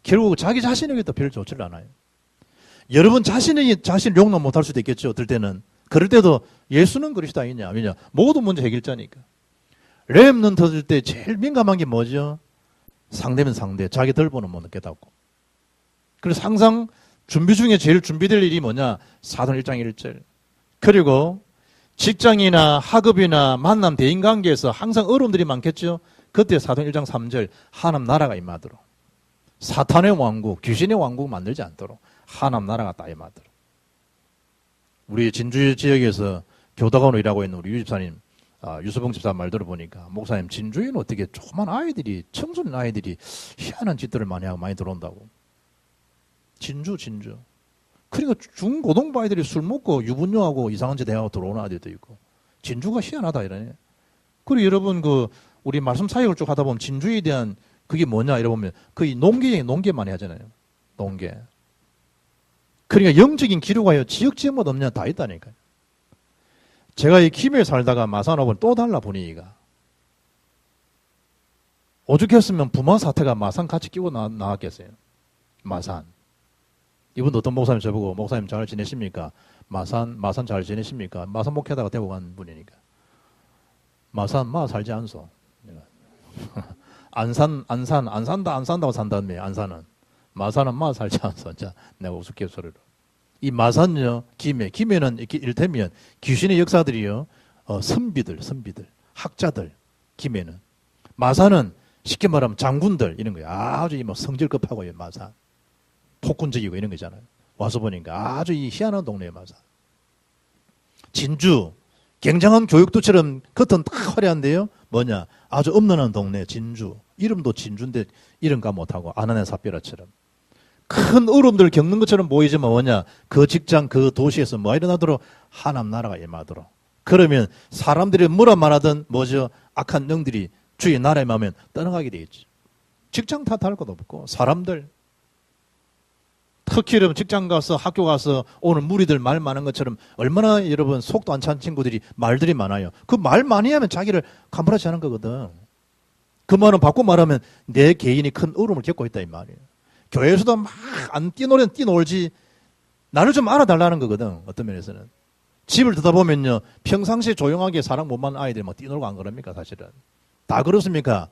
결국 자기 자신에게도 별로 좋지를 않아요. 여러분 자신이 자신을 용납 못할 수도 있겠죠. 어떨 때는. 그럴 때도 예수는 그리스도 아니냐. 왜냐? 모든 문제 해결자니까. 렘넌트들 때 제일 민감한 게 뭐죠? 상대면 상대. 자기 덜보는 못 깨닫고. 그래서 항상 준비 중에 제일 준비될 일이 뭐냐? 사도행 1장 1절. 그리고 직장이나 학업이나 만남 대인관계에서 항상 어려움들이 많겠죠. 그때 사도행 1장 3절 하나님 나라가 임하도록 사탄의 왕국, 귀신의 왕국 만들지 않도록 하나님 나라가 딱 임하도록. 우리 진주 지역에서 교도관으로 일하고 있는 우리 유 집사님, 유수봉 집사 말 들어보니까 목사님 진주에는 어떻게 조그만 아이들이, 청소년 아이들이 희한한 짓들을 많이 하고 많이 들어온다고. 진주. 그러니까 중고등부 아이들이 술 먹고 유분녀하고 이상한 짓 해하고 들어오는 아이들도 있고. 진주가 희한하다 이러네. 그리고 여러분 우리 말씀 사역을 쭉 하다 보면 진주에 대한 그게 뭐냐 이러보면 거의 농계 많이 하잖아요. 농계. 그러니까 영적인 기류가 지역마다 없냐 다 있다니까요. 제가 이 김해에 살다가 마산 오면 또 달라 분위기가. 오죽했으면 부마 사태가 마산 같이 끼고 나왔겠어요. 마산. 이분도 어떤 목사님 저보고 목사님 잘 지내십니까? 마산 잘 지내십니까? 마산 목회하다가 대구 간 분이니까. 마산 살지 않소. 안 산다고 산다며 안산은. 마산은 살지 않소. 자, 내가 우습게 소리로. 이 마산요, 김해는 이렇게 이를테면 귀신의 역사들이요, 선비들, 학자들, 김해는. 마산은 쉽게 말하면 장군들, 이런 거예요. 아주 성질급하고요, 마산. 폭군적이고 이런 거잖아요. 와서 보니까 아주 이 희한한 동네에 마산. 진주, 굉장한 교육도처럼 겉은 딱 화려한데요, 뭐냐, 아주 엄난한 동네, 진주. 이름도 진주인데 이름가 못하고 아나네 삽비라처럼. 큰 어려움들을 겪는 것처럼 보이지만 뭐냐, 그 직장, 그 도시에서 뭐 일어나도록 하나님 나라가 임하도록. 그러면 사람들이 뭐라 말하든 뭐죠, 악한 영들이 주의 나라에 임하면 떠나가게 되겠지. 직장 탓할 것도 없고 사람들, 특히 여러분 직장 가서 학교 가서 오늘 무리들 말 많은 것처럼 얼마나 여러분 속도 안 찬 친구들이 말들이 많아요. 그 말 많이 하면 자기를 간파하지 않은 거거든. 그 말은 바꿔 말하면 내 개인이 큰 어려움을 겪고 있다 이 말이에요. 교회에서도 막 안 뛰노래는 뛰놀지 나를 좀 알아달라는 거거든. 어떤 면에서는. 집을 듣다 보면요, 평상시에 조용하게 사랑 못 만난 아이들이 막 뛰놀고 안 그럽니까 사실은. 다 그렇습니까?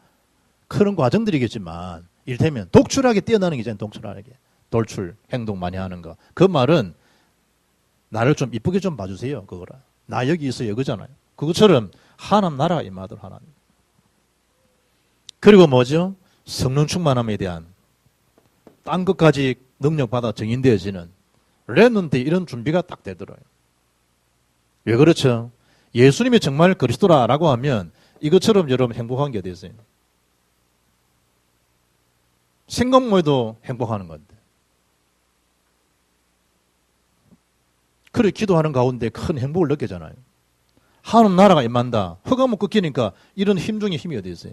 그런 과정들이겠지만 이를테면 독출하게 뛰어나는 게 있잖아요. 독출하게. 돌출, 행동 많이 하는 거. 그 말은 나를 좀 이쁘게 좀 봐주세요. 그거라. 나 여기 있어요. 그잖아요. 그것처럼 하나님 나라가 임하도록 하나님. 그리고 뭐죠? 성령 충만함에 대한 딴 것까지 능력받아 정인되어지는 렘넌트 이런 준비가 딱 되더라고요. 왜 그렇죠? 예수님이 정말 그리스도라라고 하면 이것처럼 여러분 행복한 게 어디 있어요? 생각만 해도 행복하는 건데. 그래 기도하는 가운데 큰 행복을 느끼잖아요. 하나님 나라가 임한다. 허가못 꺾이니까 이런 힘 중에 힘이 어디 있어요?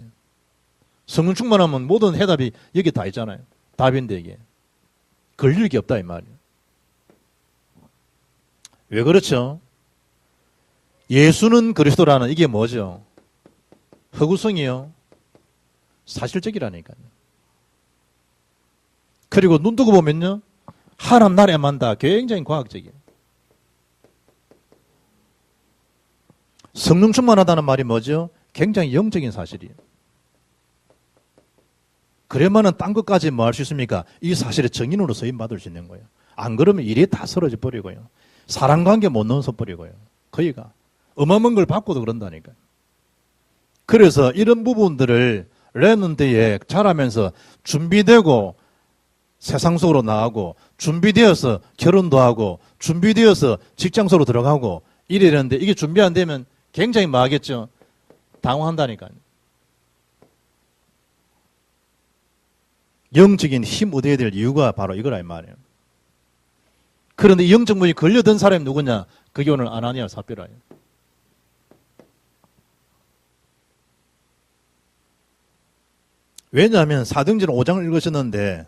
성령 충만하면 모든 해답이 여기 다 있잖아요. 답인데 이게. 걸릴 게 없다 이 말이에요. 왜 그렇죠? 예수는 그리스도라는 이게 뭐죠? 허구성이요. 사실적이라니까요. 그리고 눈 뜨고 보면요, 하나님 나라에 임한다. 굉장히 과학적이에요. 성령 충만하다는 말이 뭐죠? 굉장히 영적인 사실이에요. 그래야만은 딴 것까지 뭐 할 수 있습니까? 이 사실의 증인으로 서임받을 수 있는 거예요. 안 그러면 일이 다 쓰러져 버리고요. 사랑관계 못 넣어서 버리고요. 거의가. 어마어마한 걸 받고도 그런다니까요. 그래서 이런 부분들을 렘넌트에 자라면서 준비되고 세상 속으로 나가고 준비되어서 결혼도 하고 준비되어서 직장 속으로 들어가고 이래야 되는데 이게 준비 안 되면 굉장히 뭐 하겠죠? 당황한다니까요. 영적인 힘 얻어야 될 이유가 바로 이거라 이 말이에요. 그런데 이 영적 문이 걸려든 사람이 누구냐? 그게 오늘 아나니아 삽비라예요. 왜냐하면 사도행전 5장을 읽으셨는데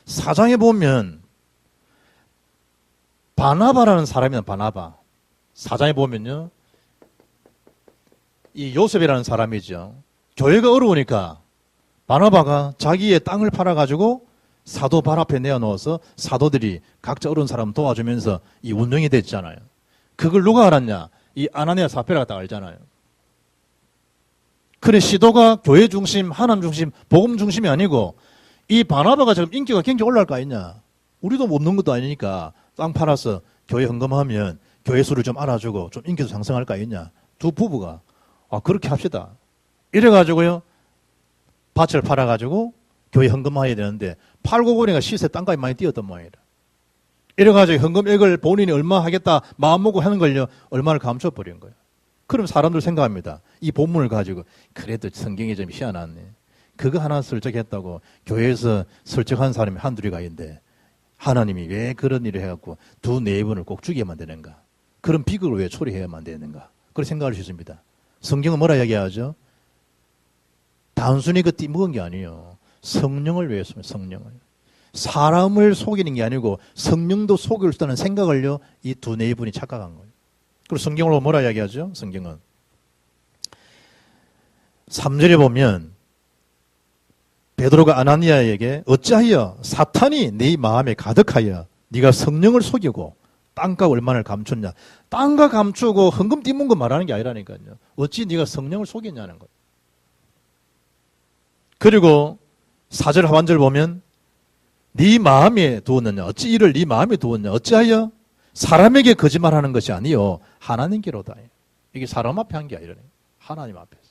4장에 보면 바나바라는 사람이나 바나바 4장에 보면요, 이 요셉이라는 사람이죠. 교회가 어려우니까 바나바가 자기의 땅을 팔아가지고 사도 발 앞에 내어놓아서 사도들이 각자 어려운 사람 도와주면서 이 운영이 됐잖아요. 그걸 누가 알았냐? 이 아나니아 사피라가 딱 알잖아요. 그래, 시도가 교회 중심, 하나님 중심, 복음 중심이 아니고 이 바나바가 지금 인기가 굉장히 올라갈 거 아니냐? 우리도 못 넣는 것도 아니니까 땅 팔아서 교회 헌금하면 교회 수를 좀 알아주고 좀 인기도 상승할 거 아니냐? 두 부부가 그렇게 합시다. 이래가지고요, 밭을 팔아가지고 교회 헌금해야 되는데 팔고 보니까 시세 땅값이 많이 뛰었단 말이에요. 이래가지고 헌금액을 본인이 얼마 하겠다 마음먹고 하는 걸요, 얼마를 감춰버린 거예요. 그럼 사람들 생각합니다. 이 본문을 가지고 그래도 성경이 좀 희한하네. 그거 하나 설정했다고 교회에서 설정한 사람이 한둘이가 있는데 하나님이 왜 그런 일을 해갖고 두 네 분을 꼭 죽여야만 되는가? 그런 비극을 왜 처리해야만 되는가? 그렇게 생각할 수 있습니다. 성경은 뭐라 얘기하죠? 단순히 그 띠먹은 게 아니에요. 성령을 위해서입니다. 성령을. 사람을 속이는 게 아니고 성령도 속일 수 있다는 생각을요, 이 두 네 분이 착각한 거예요. 그리고 성경으로 뭐라 이야기하죠? 성경은 3절에 보면 베드로가 아나니아에게 어찌하여 사탄이 네 마음에 가득하여 네가 성령을 속이고 땅과 얼마나 감췄냐? 땅과 감추고 헌금 띠문 거 말하는 게 아니라니까요. 어찌 네가 성령을 속였냐는 거예요. 그리고 4절 하반절 보면 네 마음에 두었느냐? 어찌 이를 네 마음에 두었냐? 어찌하여 사람에게 거짓말하는 것이 아니요 하나님께로다. 이게 사람 앞에 한 게 아니라 하나님 앞에서.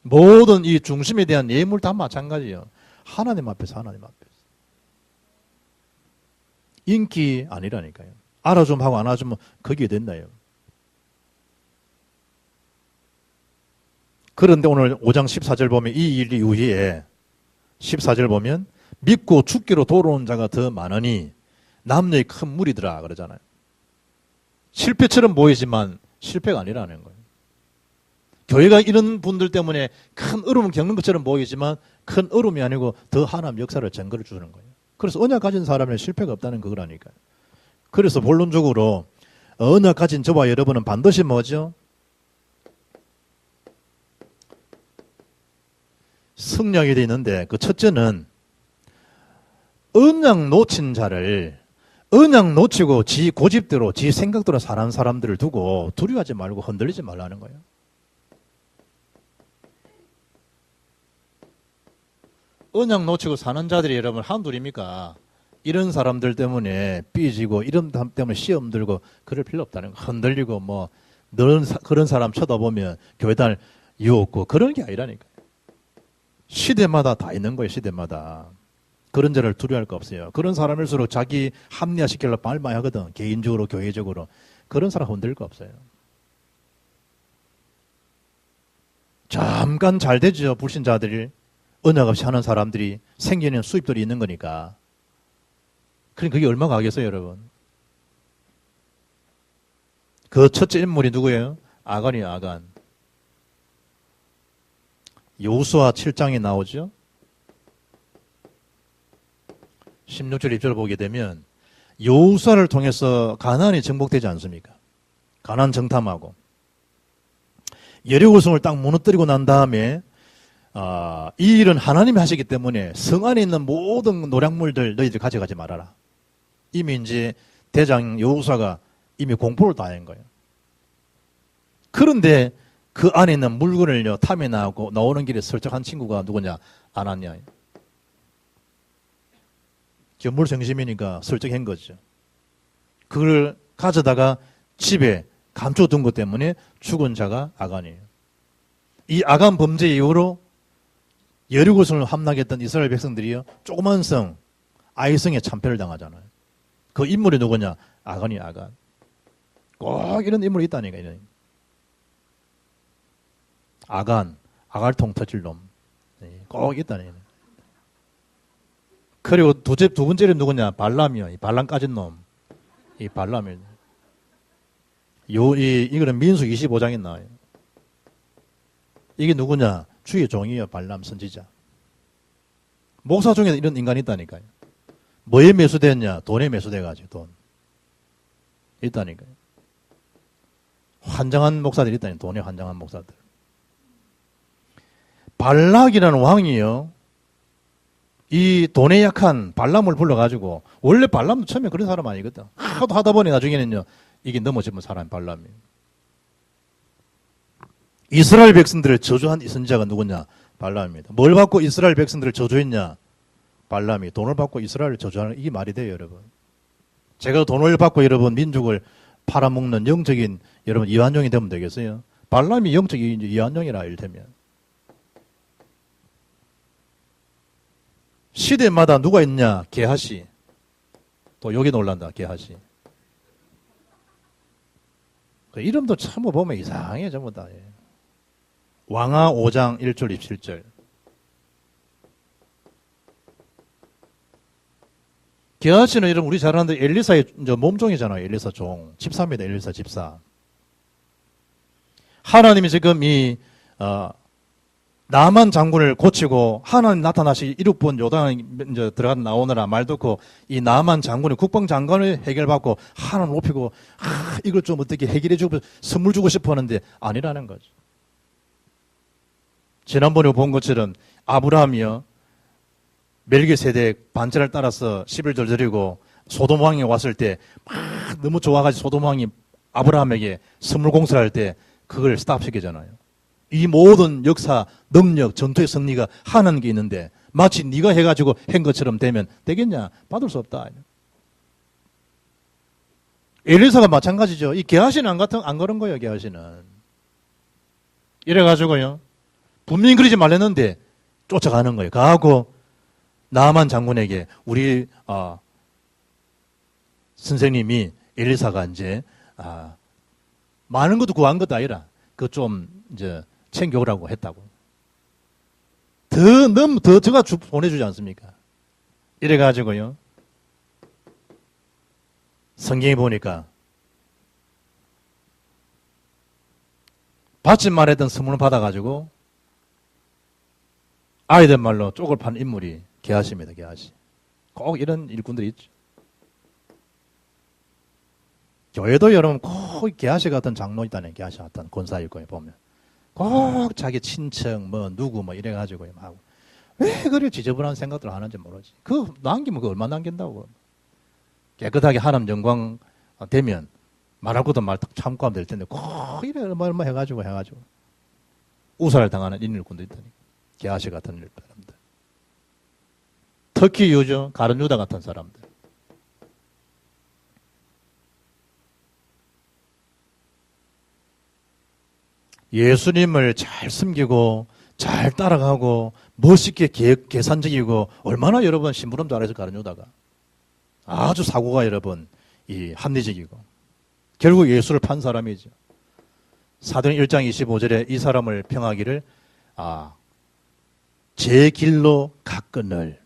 모든 이 중심에 대한 예물 다 마찬가지예요. 하나님 앞에서, 하나님 앞에서. 인기 아니라니까요. 알아주면 하고 안 알아주면 거기에 된다요. 그런데 오늘 5장 14절 보면 이 일 이후에 14절 보면 믿고 죽기로 돌아온 자가 더 많으니 남녀의 큰 무리더라 그러잖아요. 실패처럼 보이지만 실패가 아니라는 거예요. 교회가 이런 분들 때문에 큰 어려움을 겪는 것처럼 보이지만 큰 어려움이 아니고 더 하나님 역사를 증거를 주는 거예요. 그래서 언약 가진 사람은 실패가 없다는 거라니까요. 그래서 본론적으로 언약 가진 저와 여러분은 반드시 뭐죠? 승리하게 되어 있는데 그 첫째는 언약 놓친 자를 언약 놓치고 지 고집대로 지 생각대로 사는 사람들을 두고 두려워하지 말고 흔들리지 말라는 거예요. 언약 놓치고 사는 자들이 여러분 한둘입니까? 이런 사람들 때문에 삐지고 이런 사람 때문에 시험 들고 그럴 필요 없다는 거. 흔들리고 뭐 그런 사람 쳐다보면 교회다닐 이유 없고 그런 게 아니라니까요. 시대마다 다 있는 거예요. 시대마다. 그런 자를 두려워할 거 없어요. 그런 사람일수록 자기 합리화시키려고 말 많이 하거든. 개인적으로 교회적으로. 그런 사람 흔들 거 없어요. 잠깐 잘 되죠. 불신자들이. 언약 없이 하는 사람들이 생기는 수입들이 있는 거니까. 그러니까 그게 얼마나 가겠어요, 여러분? 그 첫째 인물이 누구예요? 아간이에요, 아간. 여호수아 7장에 나오죠? 16절 2절 보게 되면 여호수아를 통해서 가나안이 정복되지 않습니까? 가나안 정탐하고 여리고성을 딱 무너뜨리고 난 다음에 이 일은 하나님이 하시기 때문에 성 안에 있는 모든 노략물들 너희들 가져가지 말아라. 이미 이제 대장 여호수아가 이미 공포를 다 한 거예요. 그런데 그 안에 있는 물건을요 탐해 나오고 나오는 길에 설정한 친구가 누구냐? 아나니아예요. 견물 중심이니까 설정한 거죠. 그걸 가져다가 집에 감춰둔 것 때문에 죽은 자가 아간이에요. 이 아간 범죄 이후로 여리고성을 함락했던 이스라엘 백성들이요 조그만 성 아이성에 참패를 당하잖아요. 그 인물이 누구냐? 아간이 아간. 꼭 이런 인물이 있다니까. 아간, 아갈통 터질 놈. 꼭 있다니까. 그리고 두 번째는 누구냐? 발람이요. 이 발람 까진 놈. 이 발람이. 이거는 민수 25장에 나와요. 이게 누구냐? 주의 종이요. 발람 선지자. 목사 중에 이런 인간이 있다니까요. 뭐에 매수됐냐? 돈에 매수돼가지고 돈. 있다니까요. 환장한 목사들이 있다니. 돈에 환장한 목사들. 발락이라는 왕이요. 이 돈에 약한 발람을 불러가지고, 원래 발람도 처음에 그런 사람 아니거든. 하도 하다 보니 나중에는요, 이게 넘어지면 사람이 발람이. 이스라엘 백성들을 저주한 이 선지자가 누구냐? 발람입니다. 뭘 받고 이스라엘 백성들을 저주했냐? 발람이. 돈을 받고 이스라엘을 저주하는, 이게 말이 돼요, 여러분. 제가 돈을 받고 여러분 민족을 팔아먹는 영적인 여러분 이완용이 되면 되겠어요? 발람이 영적인 이완용이라 이를테면. 시대마다 누가 있냐? 게하시. 또 여기 놀란다, 게하시. 그 이름도 참 보면 이상해, 전부 다. 왕하 5장 1절 27절. 게하시는 이름 우리 잘 아는데 엘리사의 몸종이잖아요. 엘리사 종. 집사입니다. 엘리사 집사. 하나님이 지금 나만 장군을 고치고 하나님 나타나시 이륙본 요단에 이제 나오느라 말 듣고 이 나만 장군이 국방장관을 해결받고 하나님 높이고 이걸 좀 어떻게 해결해주고 선물 주고 싶어 하는데 아니라는 거죠. 지난번에 본 것처럼 아브라함이요. 멜기세덱 반차를 따라서 11절 드리고 소돔 왕이 왔을 때 막 너무 좋아가지고 소돔 왕이 아브라함에게 선물 공세를 할 때 그걸 스탑시키잖아요. 이 모든 역사, 능력, 전투의 승리가 하나님께 있는데 마치 네가 해가지고 한 것처럼 되면 되겠냐? 받을 수 없다. 엘리사가 마찬가지죠. 이 게하시는 안 그런 거예요. 게하시는. 이래가지고요. 분명히 그러지 말랬는데 쫓아가는 거예요. 가고 나만 장군에게 우리 선생님이 엘리사가 이제 많은 것도 구한 것도 아니라 그 좀 이제 챙겨오라고 했다고. 더 제가 보내주지 않습니까? 이래가지고요. 성경에 보니까 받지만 했던 선물을 받아가지고 아이들 말로 쪽을 판 인물이 게하시입니다. 게하시. 꼭 이런 일꾼들이 있죠. 교회도 여러분 꼭 게하시 같은 장로 있다네. 게하시 같은 권사 일꾼에 보면 꼭 자기 친척 누구 이래가지고 하고 왜 그래 지저분한 생각들을 하는지 모르지. 그거 남기면 얼마 남긴다고. 깨끗하게 하나님 영광 되면 말할 것도 말 딱 참고 하면 될 텐데 꼭 이래 얼마 해가지고 우살을 당하는 인일꾼도 있다니. 게하시 같은 사람들. 특히 요즘 가룟 유다 같은 사람들. 예수님을 잘 섬기고 잘 따라가고 멋있게 계산적이고 얼마나 여러분 심부름 잘해서 가룟 유다가 아주 사고가 여러분 합리적이고 결국 예수를 판 사람이죠. 사도행 1장 25절에 이 사람을 평하기를 제 길로 가끈을.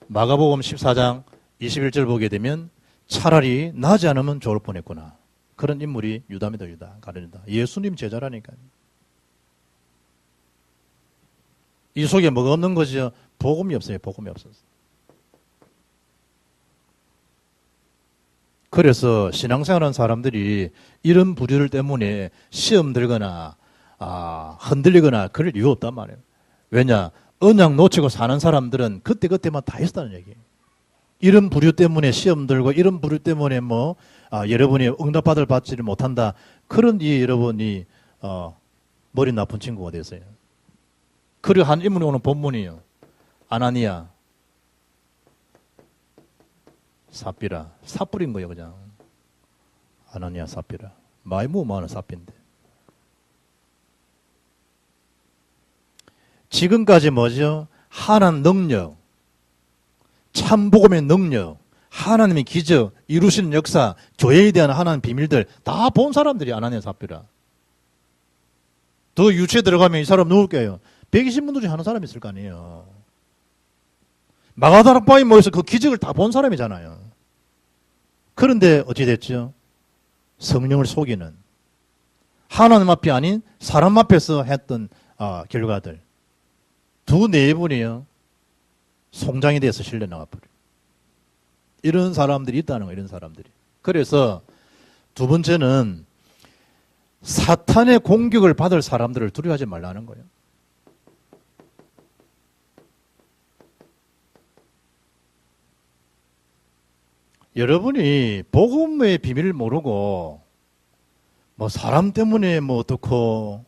마가복음 14장 21절 보게 되면 차라리 나지 않으면 좋을 뻔했구나. 그런 인물이 유다입니다. 유다. 가룟 유다. 예수님 제자라니까요. 이 속에 뭐가 없는 거죠? 복음이 없어요. 복음이 없어서. 그래서 신앙생활하는 사람들이 이런 부류를 때문에 시험 들거나 흔들리거나 그럴 이유 없단 말이에요. 왜냐? 언약 놓치고 사는 사람들은 그때그때만 다 있었다는 얘기예요. 이런 부류 때문에 시험 들고 이런 부류 때문에 여러분이 응답받을 받지를 못한다. 그런 여러분이 머리 나쁜 친구가 됐어요. 그리고 한 인물이 오는 본문이요. 아나니아 삽비라. 삽뿌린 거예요, 그냥. 아나니아 삽비라. 많이 많은 삽비인데. 지금까지 뭐죠? 하나님 능력, 참복음의 능력, 하나님의 기적, 이루시는 역사, 교회에 대한 하나님 비밀들 다 본 사람들이 아나니아 삽비라. 더 유치에 들어가면 이 사람 누굴게요? 120분 중에 하는 사람이 있을 거 아니에요. 마가다락방에 모여서 그 기적을 다 본 사람이잖아요. 그런데 어찌 됐죠? 성령을 속이는 하나님 앞이 아닌 사람 앞에서 했던 결과들. 두 네 분이요. 송장이 돼서 실려 나와버려요. 이런 사람들이 있다는 거예요. 이런 사람들이. 그래서 두 번째는 사탄의 공격을 받을 사람들을 두려워하지 말라는 거예요. 여러분이 복음의 비밀을 모르고 뭐 사람 때문에 뭐 어떻고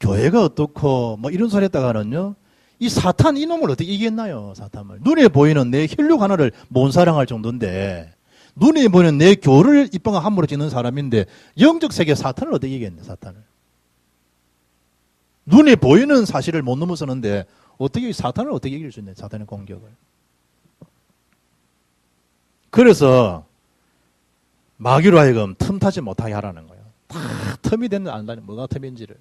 교회가 어떻고 뭐 이런 소리 했다가는요, 이 사탄 이놈을 어떻게 이겼나요? 사탄을. 눈에 보이는 내 혈육 하나를 못 사랑할 정도인데, 눈에 보이는 내 교를 입방아 함부로 짓는 사람인데 영적 세계 사탄을 어떻게 이겼네, 사탄을. 눈에 보이는 사실을 못 넘어서는데 어떻게 사탄을 어떻게 이길 수 있네, 사탄의 공격을. 그래서 마귀로 하여금 틈타지 못하게 하라는 거예요. 다 틈이 됐는 안다니, 뭐가 틈인지를.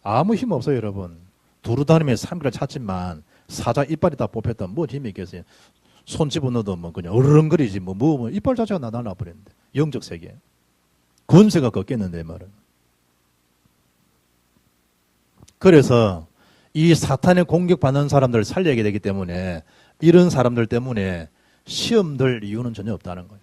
아무 힘 없어요, 여러분. 두루다니면서 삶을 찾지만 사자 이빨이 다 뽑혔다 뭐 힘이 있겠어요. 손 집어넣어도 뭐 그냥 어르렁거리지 뭐 이빨 자체가 나달라 버렸는데. 영적 세계 권세가 걷겠는데 말은. 그래서 이 사탄의 공격받는 사람들을 살려야 되기 때문에 이런 사람들 때문에 시험 들 이유는 전혀 없다는 거예요.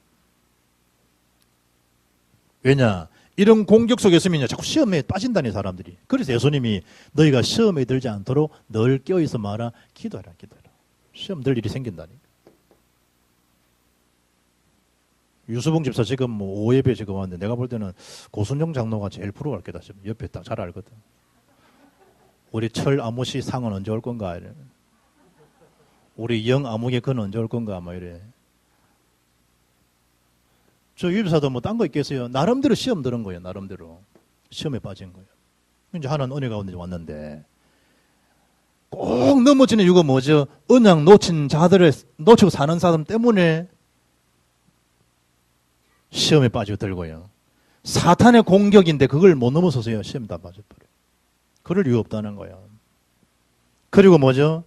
왜냐? 이런 공격 속에 있으면 자꾸 시험에 빠진다니, 사람들이. 그래서 예수님이 너희가 시험에 들지 않도록 늘 깨어있어 마라. 기도해라, 기도해라. 시험 들 일이 생긴다니. 유수봉 집사 지금 뭐 5예배 지금 왔는데 내가 볼 때는 고순정 장로가 제일 프로 갈 거다 싶어. 옆에 딱 잘 알거든. 우리 철 아무씨 상은 언제 올 건가 이래. 우리 영 아무개 건 언제 올 건가 뭐 이래. 저 유비사도 뭐 딴 거 있겠어요. 나름대로 시험 들은 거예요. 나름대로 시험에 빠진 거예요. 이제 하나는 은혜 가운데 왔는데 꼭 넘어지는 이유가 뭐죠? 언약 놓친 자들을 놓치고 사는 사람 때문에 시험에 빠지고 들고요. 사탄의 공격인데 그걸 못 넘어서서요. 시험 다 빠져버려요. 그럴 이유 없다는 거예요. 그리고 뭐죠?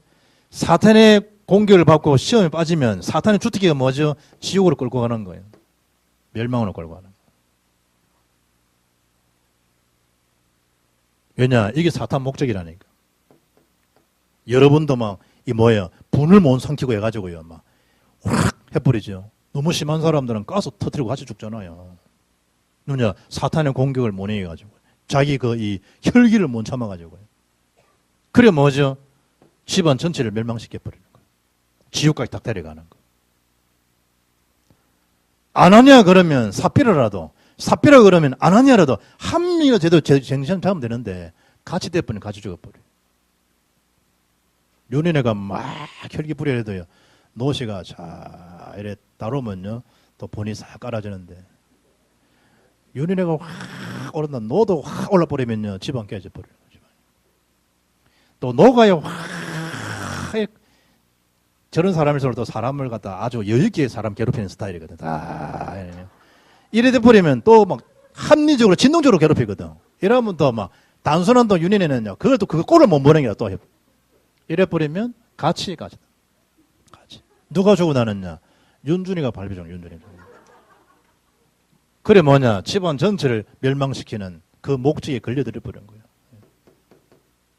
사탄의 공격을 받고 시험에 빠지면 사탄의 주특기가 뭐죠? 지옥으로 끌고 가는 거예요. 멸망으로 끌고 가는 거예요. 왜냐? 이게 사탄 목적이라니까. 여러분도 막, 이 뭐예요? 분을 못 삼키고 해가지고요. 막, 확 해버리죠. 너무 심한 사람들은 가스 터뜨리고 같이 죽잖아요. 누냐? 사탄의 공격을 못 이겨가지고. 자기 이 혈기를 못 참아가지고요. 그래 뭐죠? 집안 전체를 멸망시켜버리는 거예요. 지옥까지 딱 데려가는 거예요. 안 하냐 그러면 삽비라라도, 삽비라 그러면 안 하냐라도 한 명이라 제대로 정신 잡으면 되는데 같이 돼버리면 같이 죽어버려요. 윤인애가 막 혈기 부려도요. 노시가 자 이래 따르면요 또 본이 싹 깔아지는데 윤인애가 확 오른다. 노도 확 올라버리면요 집안 깨져버려요. 또 노가요 확 저런 사람일수록 또 사람을 갖다 아주 여유있게 사람 괴롭히는 스타일이거든. 이래 돼버리면 또 막 합리적으로 진동적으로 괴롭히거든. 이러면 또 막 단순한 또 윤인애는요 그걸 또 그거 꼴을 못 보는 게또 해. 이래 버리면 같이. 누가 주고 나느냐? 윤준이가 발비종, 윤준이. 그래 뭐냐? 집안 전체를 멸망시키는 그 목적에 걸려들어 버린 거예요.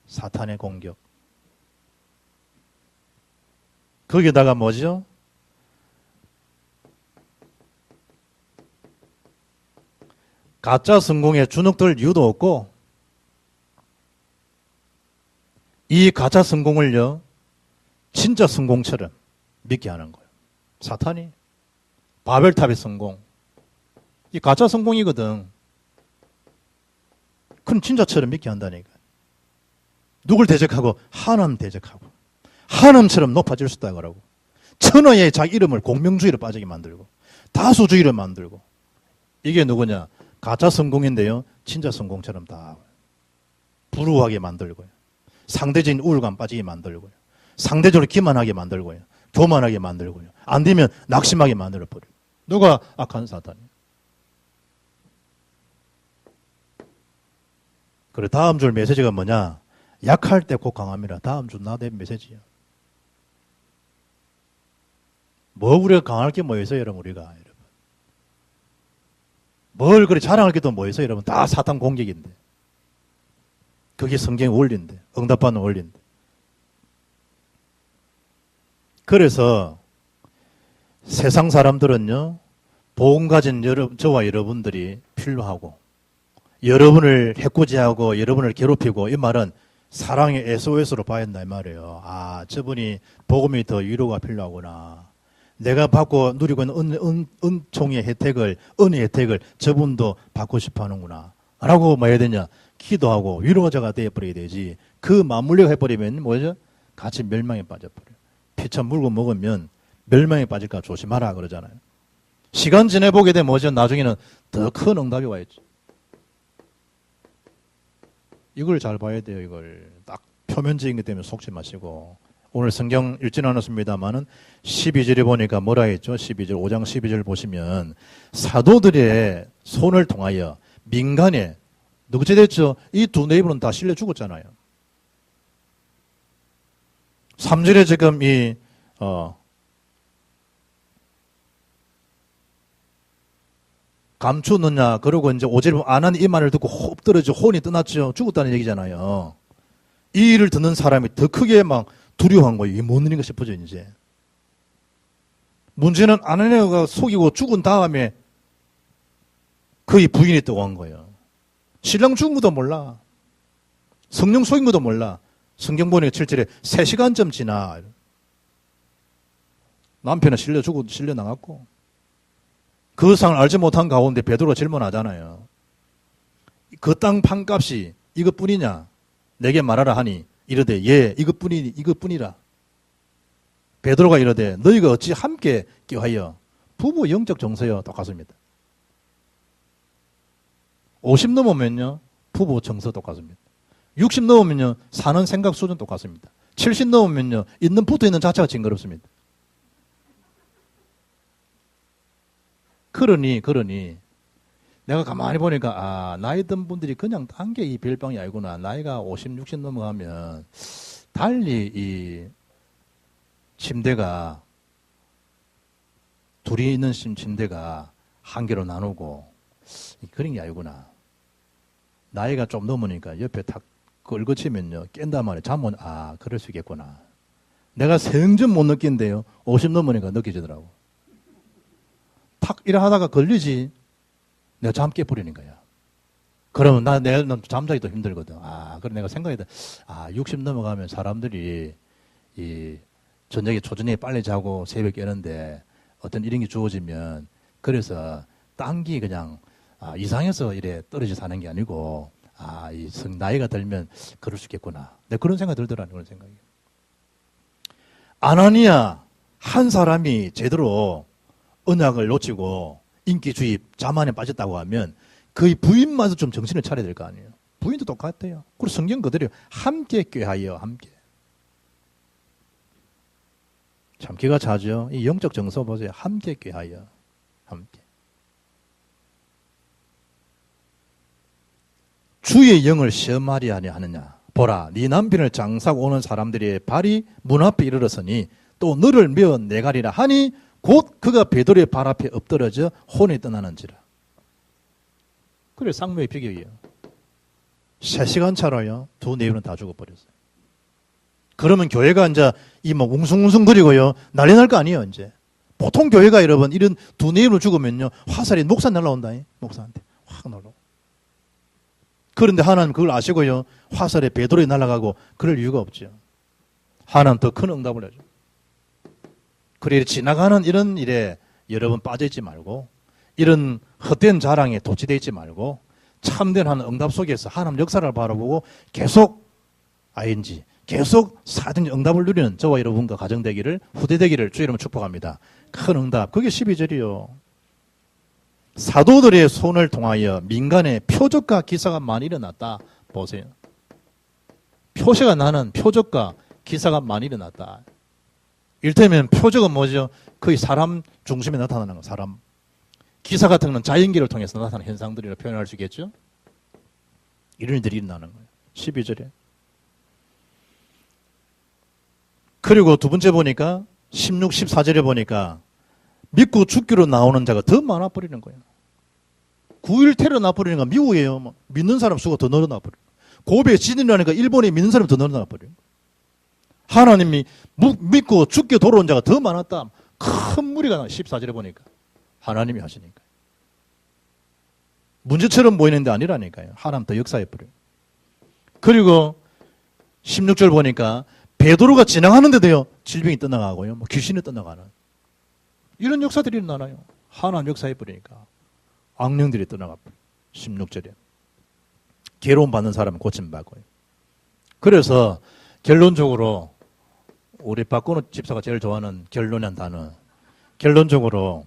사탄의 공격. 거기다가 뭐죠? 가짜 성공에 주눅들 이유도 없고 이 가짜 성공을요 진짜 성공처럼 믿게 하는 거예요. 사탄이. 바벨탑의 성공. 이 가짜 성공이거든. 그럼 진짜처럼 믿게 한다니까. 누굴 대적하고? 하나님 대적하고. 하나님처럼 높아질 수 있다고 하고. 천하의 자기 이름을 공명주의로 빠지게 만들고. 다수주의로 만들고. 이게 누구냐? 가짜 성공인데요. 진짜 성공처럼 다 불우하게 만들고요. 상대적인 우울감 빠지게 만들고요. 상대적으로 기만하게 만들고요. 교만하게 만들고요. 안 되면 낙심하게 만들어버려요. 누가? 악한 사탄이에요. 그래 다음 줄 메시지가 뭐냐? 약할 때 곧 강함이라. 다음 주 나대 메시지야. 뭐 우리가 강할 게 뭐 있어요, 여러분? 우리가 여러분. 뭘 그래 자랑할 게 또 뭐 있어요, 여러분? 다 사탄 공격인데. 그게 성경의 원리인데, 응답받는 원리인데. 그래서 세상 사람들은요, 복음 가진 저와 여러분들이 필요하고, 여러분을 해코지하고 여러분을 괴롭히고, 이 말은 사랑의 SOS로 봐야 한다 이 말이에요. 아, 저분이 복음이 더 위로가 필요하구나. 내가 받고 누리고 있는 은총의 혜택을, 은혜의 혜택을 저분도 받고 싶어 하는구나. 라고 뭐 해야 되냐? 기도하고 위로자가 되어버려야 되지. 그 맞물려 해버리면 뭐죠? 같이 멸망에 빠져버려요. 피차 물고 먹으면 멸망에 빠질까 조심하라 그러잖아요. 시간 지내보게 되면 뭐죠? 나중에는 더 큰 응답이 와 있죠. 이걸 잘 봐야 돼요. 이걸 딱 표면적인 것 때문에 속지 마시고. 오늘 성경 읽지는 않았습니다만은 12절에 보니까 뭐라 했죠? 12절, 5장 12절 보시면 사도들의 손을 통하여 민간에 누구지 됐죠? 이 두 네이버는 다 실려 죽었잖아요. 3절에 지금 감추느냐, 그러고 이제 5절에 안 한 이 말을 듣고 호흡 떨어져 혼이 떠났죠. 죽었다는 얘기잖아요. 이 일을 듣는 사람이 더 크게 막 두려워한 거예요. 이게 뭔 일인가 싶어져, 이제. 문제는 아내가 속이고 죽은 다음에 그의 부인이 떠고 한 거예요. 신랑 죽은 것도 몰라. 성령 속인 것도 몰라. 성경 보니까 7절에 3시간쯤 지나. 남편은 실려 나갔고. 그 상을 알지 못한 가운데 베드로가 질문하잖아요. 그 땅 판값이 이것뿐이냐? 내게 말하라 하니 이르되 예, 이것뿐이라. 베드로가 이르되 너희가 어찌 함께 껴하여 부부 영적 정서여 똑같습니다. 50 넘으면요 부부 정서 똑같습니다. 60 넘으면요 사는 생각 수준 똑같습니다. 70 넘으면요 붙어있는 자체가 징그럽습니다. 그러니 내가 가만히 보니까 나이 든 분들이 그냥 딴 게 이 별방이 아니구나. 나이가 50, 60 넘어가면 달리 이 침대가 둘이 있는 침대가 한 개로 나누고 그런 게 아니구나. 나이가 좀 넘으니까 옆에 탁 걸거치면요 깬단 말이에요. 잠은 그럴 수 있겠구나. 내가 생전 못 느낀대요. 50 넘으니까 느껴지더라고. 탁 일하다가 걸리지. 내가 잠 깨버리는 거야. 그러면 내가 잠자기도 힘들거든. 그래 내가 생각했다. 60 넘어가면 사람들이 저녁에 초저녁에 빨리 자고 새벽에 깨는데 어떤 이런 게 주어지면 그래서 딴기 그냥 이상해서 이래 떨어져 사는 게 아니고 나이가 들면 그럴 수 있겠구나. 내가 그런 생각이 들더라는 그런 생각이. 아나니아 한 사람이 제대로 언약을 놓치고 인기주의 자만에 빠졌다고 하면 그의 부인마저 좀 정신을 차려야 될 거 아니에요. 부인도 똑같아요. 그리고 성경 그대로 함께 꾀하여 함께. 참 기가 차죠. 이 영적 정서 보세요. 함께 꾀하여 함께. 주의 영을 시험하리 하느냐. 보라, 네 남편을 장사하고 오는 사람들의 발이 문 앞에 이르렀으니 또 너를 메어 내가리라 하니 곧 그가 베드로의 발 앞에 엎드러져 혼이 떠나는지라. 그래 쌍묘의 비격이에요. 3시간 차로요. 두 네이버는 다 죽어버렸어요. 그러면 교회가 이제 웅숭웅숭거리고요. 난리 날 거 아니에요. 이제 보통 교회가 여러분 이런 두 네이버를 죽으면요 화살이 목사 날라온다. 목사한테 확 날라오. 그런데 하나님 그걸 아시고요. 화살에 베드로에 날아가고 그럴 이유가 없죠. 하나님 더 큰 응답을 해줘. 그래 지나가는 이런 일에 여러분 빠져있지 말고 이런 헛된 자랑에 도취되어 있지 말고 참된 하는 응답 속에서 하나님 역사를 바라보고 계속 ING 계속 사든 응답을 누리는 저와 여러분과 가정되기를 후대되기를 주의 이름으로 축복합니다. 큰 응답 그게 12절이요. 사도들의 손을 통하여 민간에 표적과 기사가 많이 일어났다. 보세요. 표시가 나는 표적과 기사가 많이 일어났다. 일테면 표적은 뭐죠? 거의 사람 중심에 나타나는 거. 사람. 기사 같은 건 자연계를 통해서 나타나는 현상들이라 표현할 수 있겠죠? 이런 일들이 일어나는 거예요. 12절에. 그리고 두 번째 보니까 16, 14절에 보니까 믿고 죽기로 나오는 자가 더 많아버리는 거예요. 9일 테러 나버리는 건 미국이에요. 믿는 사람 수가 더 늘어나버려요. 고베 시드니라니까 일본에 믿는 사람이 더 늘어나버려요. 하나님이 믿고 죽게 돌아온 자가 더 많았다. 큰 무리가 나. 14절에 보니까. 하나님이 하시니까. 문제처럼 보이는데 아니라니까요. 하나님 더 역사해버려요. 그리고 16절 보니까 베드로가 지나가는데도요. 질병이 떠나가고요. 귀신이 떠나가는. 이런 역사들이 일어나요. 하나님 역사해버리니까. 악령들이 떠나가 버려. 16절에. 괴로움 받는 사람은 고침받고요. 그래서 결론적으로 우리 박건우 집사가 제일 좋아하는 결론이란 단어. 결론적으로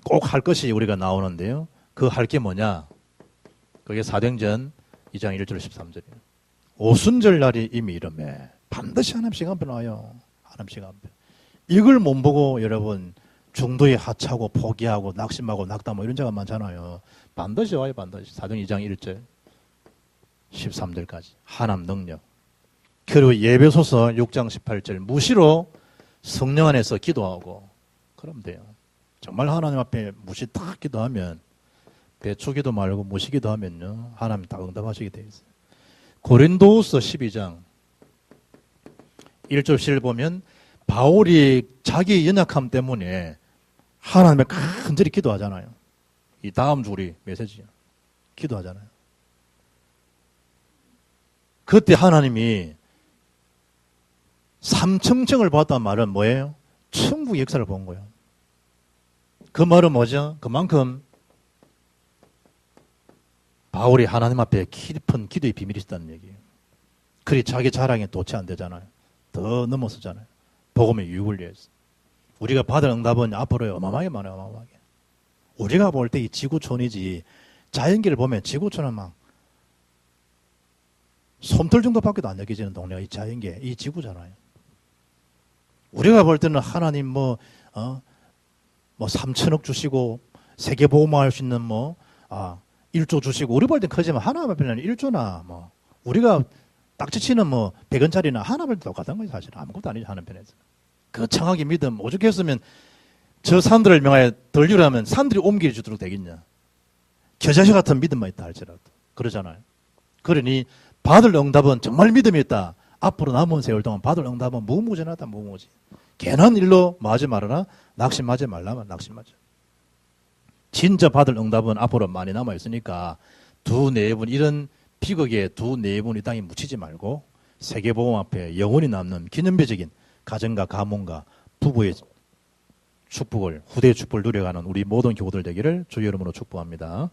꼭 할 것이 우리가 나오는데요. 그 할 게 뭐냐? 그게 사도행전 2장 1절 13절이에요. 오순절 날이 이미 이름에 반드시 하나님 시간표 나와요. 하나님 시간표. 이걸 못 보고 여러분 중도에 하차하고 포기하고 낙심하고 낙담하고 이런 자가 많잖아요. 반드시 와요. 반드시. 사도행전 2장 1절 13절까지. 하나님 능력. 그리고 예배소서 6장 18절 무시로 성령 안에서 기도하고 그러면 돼요. 정말 하나님 앞에 무시 딱 기도하면 배추기도 말고 무시기도 하면요. 하나님 다 응답하시게 되어 있어요. 고린도후서 12장 1절 7절 보면 바울이 자기 연약함 때문에 하나님에 간절히 기도하잖아요. 이 다음 주 우리 메시지요. 기도하잖아요. 그때 하나님이 삼청청을 받았단 말은 뭐예요? 천국 역사를 본 거예요. 그 말은 뭐죠? 그만큼 바울이 하나님 앞에 깊은 기도의 비밀이 있다는 얘기예요. 그리 자기 자랑에 도취 안 되잖아요. 더 넘어서잖아요. 복음의 유익을 위해서. 우리가 받을 응답은 앞으로 어마어마하게 많아요. 어마어마하게. 우리가 볼 때 이 지구촌이지 자연계를 보면 지구촌은 막 솜털 정도밖에 안 여겨지는 동네가 이 자연계, 이 지구잖아요. 우리가 볼 때는 하나님 뭐 3천억 주시고 세계보험할 수 있는 1조 주시고 우리 볼 땐 크지만 하나님 앞에는 1조나 우리가 딱지치는 100원짜리나 하나님 앞에 똑같은 거지 사실. 아무것도 아니죠. 하나님 편에서. 그 청하게 믿음 오죽했으면 저 산들을 명하여 덜리라면 산들이 옮겨 주도록 되겠냐. 겨자씨 같은 믿음만 있다 할지라도. 그러잖아요. 그러니 받을 응답은 정말 믿음이 있다. 앞으로 남은 세월 동안 받을 응답은 무무진하다. 무무진. 괜한 일로 마지 말아라. 낙심하지 말라면 낙심하죠. 진짜 받을 응답은 앞으로 많이 남아있으니까 두네 분 이런 비극에 두네 분 이 땅에 묻히지 말고 세계보험 앞에 영원히 남는 기념비적인 가정과 가문과 부부의 축복을 후대의 축복을 누려가는 우리 모든 교우들 되기를 주의 이름으로 축복합니다.